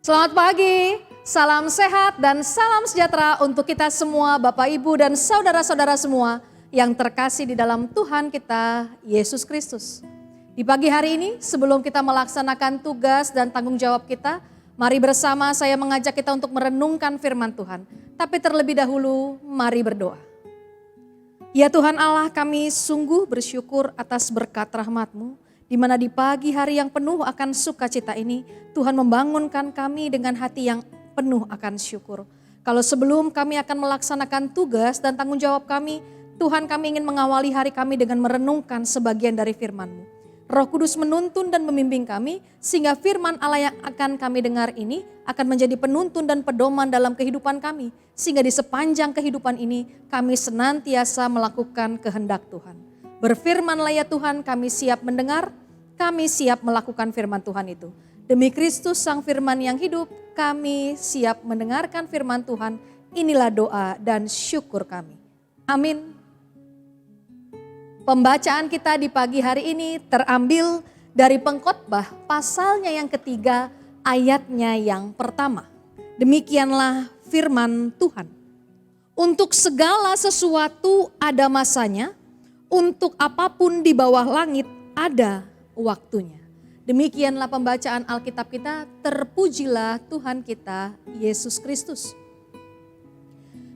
Selamat pagi, salam sehat dan salam sejahtera untuk kita semua Bapak Ibu dan saudara-saudara semua yang terkasih di dalam Tuhan kita Yesus Kristus. Di pagi hari ini sebelum kita melaksanakan tugas dan tanggung jawab kita, mari bersama saya mengajak kita untuk merenungkan firman Tuhan. Tapi terlebih dahulu mari berdoa. Ya Tuhan Allah, kami sungguh bersyukur atas berkat rahmat-Mu. Di mana di pagi hari yang penuh akan sukacita ini, Tuhan membangunkan kami dengan hati yang penuh akan syukur. Kalau sebelum kami akan melaksanakan tugas dan tanggung jawab kami, Tuhan kami ingin mengawali hari kami dengan merenungkan sebagian dari firman-Mu. Roh Kudus menuntun dan membimbing kami, sehingga firman Allah yang akan kami dengar ini akan menjadi penuntun dan pedoman dalam kehidupan kami. Sehingga di sepanjang kehidupan ini kami senantiasa melakukan kehendak Tuhan. Berfirmanlah ya Tuhan, kami siap mendengar, kami siap melakukan firman Tuhan itu. Demi Kristus Sang Firman yang hidup, kami siap mendengarkan firman Tuhan. Inilah doa dan syukur kami. Amin. Pembacaan kita di pagi hari ini terambil dari Pengkhotbah pasalnya yang ketiga, ayatnya yang pertama. Demikianlah firman Tuhan. Untuk segala sesuatu ada masanya, untuk apapun di bawah langit ada waktunya. Demikianlah pembacaan Alkitab kita, terpujilah Tuhan kita Yesus Kristus.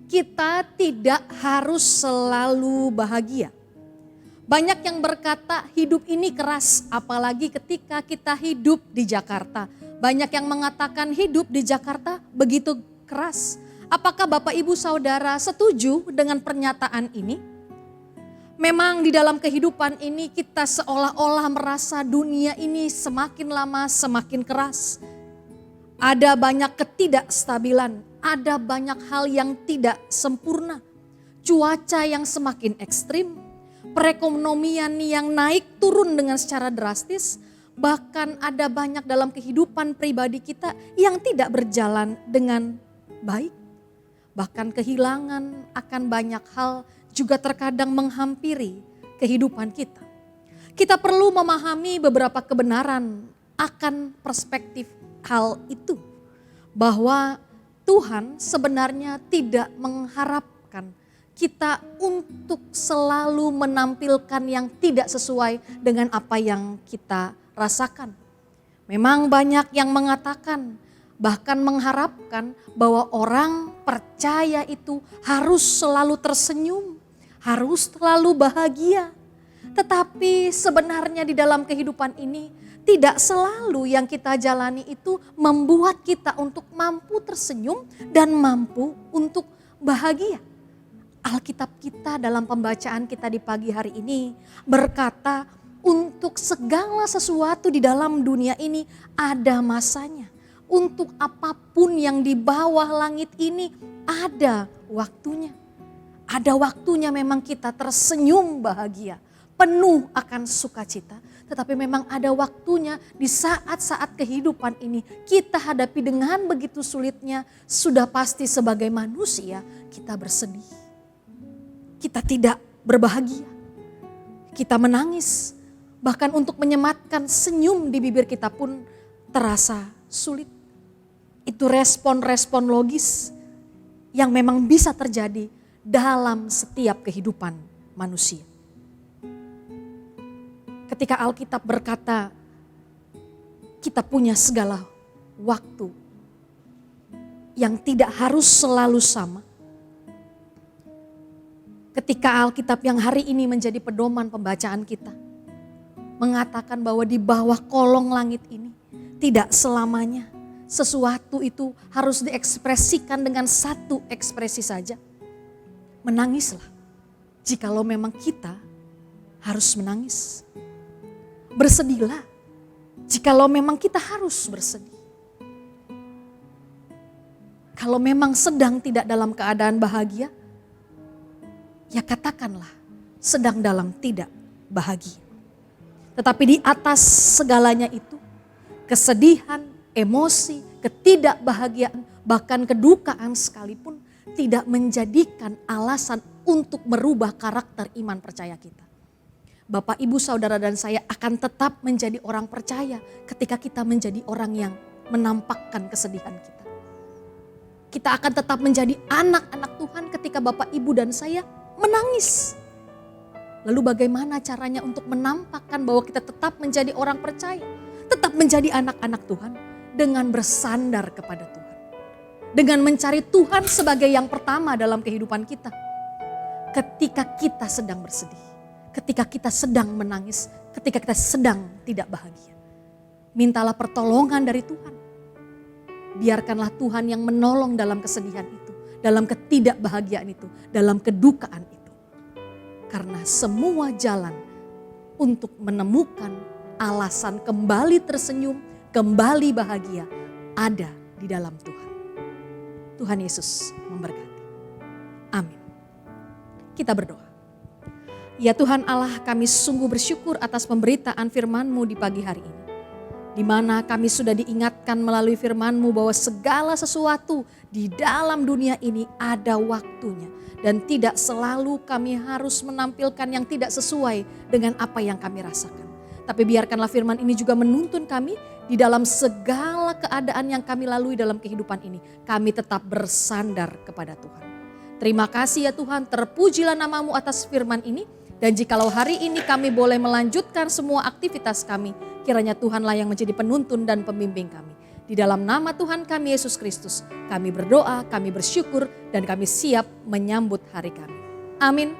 Kita tidak harus selalu bahagia. Banyak yang berkata hidup ini keras, apalagi ketika kita hidup di Jakarta. Banyak yang mengatakan hidup di Jakarta begitu keras. Apakah Bapak Ibu Saudara setuju dengan pernyataan ini? Memang di dalam kehidupan ini kita seolah-olah merasa dunia ini semakin lama semakin keras. Ada banyak ketidakstabilan, ada banyak hal yang tidak sempurna. Cuaca yang semakin ekstrim, perekonomian yang naik turun dengan secara drastis. Bahkan ada banyak dalam kehidupan pribadi kita yang tidak berjalan dengan baik. Bahkan kehilangan akan banyak hal juga terkadang menghampiri kehidupan kita. Kita perlu memahami beberapa kebenaran akan perspektif hal itu. Bahwa Tuhan sebenarnya tidak mengharapkan kita untuk selalu menampilkan yang tidak sesuai dengan apa yang kita rasakan. Memang banyak yang mengatakan, bahkan mengharapkan bahwa orang percaya itu harus selalu tersenyum, harus selalu bahagia. Tetapi sebenarnya di dalam kehidupan ini tidak selalu yang kita jalani itu membuat kita untuk mampu tersenyum dan mampu untuk bahagia. Alkitab kita dalam pembacaan kita di pagi hari ini berkata, untuk segala sesuatu di dalam dunia ini ada masanya. Untuk apapun yang di bawah langit ini ada waktunya. Ada waktunya memang kita tersenyum bahagia, penuh akan sukacita. Tetapi memang ada waktunya di saat-saat kehidupan ini kita hadapi dengan begitu sulitnya. Sudah pasti sebagai manusia kita bersedih. Kita tidak berbahagia. Kita menangis. Bahkan untuk menyematkan senyum di bibir kita pun terasa sulit. Itu respon-respon logis yang memang bisa terjadi dalam setiap kehidupan manusia. Ketika Alkitab berkata kita punya segala waktu yang tidak harus selalu sama. Ketika Alkitab yang hari ini menjadi pedoman pembacaan kita mengatakan bahwa di bawah kolong langit ini tidak selamanya sesuatu itu harus diekspresikan dengan satu ekspresi saja. Menangislah jikalau memang kita harus menangis. Bersedihlah jikalau memang kita harus bersedih. Kalau memang sedang tidak dalam keadaan bahagia, ya katakanlah sedang dalam tidak bahagia. Tetapi di atas segalanya itu, kesedihan, emosi, ketidakbahagiaan, bahkan kedukaan sekalipun tidak menjadikan alasan untuk merubah karakter iman percaya kita. Bapak, Ibu, Saudara dan saya akan tetap menjadi orang percaya ketika kita menjadi orang yang menampakkan kesedihan kita. Kita akan tetap menjadi anak-anak Tuhan ketika Bapak, Ibu, dan saya menangis. Lalu bagaimana caranya untuk menampakkan bahwa kita tetap menjadi orang percaya, tetap menjadi anak-anak Tuhan dengan bersandar kepada Tuhan. Dengan mencari Tuhan sebagai yang pertama dalam kehidupan kita. Ketika kita sedang bersedih, ketika kita sedang menangis, ketika kita sedang tidak bahagia. Mintalah pertolongan dari Tuhan. Biarkanlah Tuhan yang menolong dalam kesedihan itu, dalam ketidakbahagiaan itu, dalam kedukaan itu. Karena semua jalan untuk menemukan alasan kembali tersenyum, kembali bahagia ada di dalam Tuhan. Tuhan Yesus memberkati. Amin. Kita berdoa. Ya Tuhan Allah, kami sungguh bersyukur atas pemberitaan firman-Mu di pagi hari ini. Di mana kami sudah diingatkan melalui firman-Mu bahwa segala sesuatu di dalam dunia ini ada waktunya. Dan tidak selalu kami harus menampilkan yang tidak sesuai dengan apa yang kami rasakan. Tapi biarkanlah firman ini juga menuntun kami di dalam segala keadaan yang kami lalui dalam kehidupan ini. Kami tetap bersandar kepada Tuhan. Terima kasih ya Tuhan, terpujilah nama-Mu atas firman ini. Dan jikalau hari ini kami boleh melanjutkan semua aktivitas kami, kiranya Tuhanlah yang menjadi penuntun dan pembimbing kami. Di dalam nama Tuhan kami Yesus Kristus, kami berdoa, kami bersyukur, dan kami siap menyambut hari kami. Amin.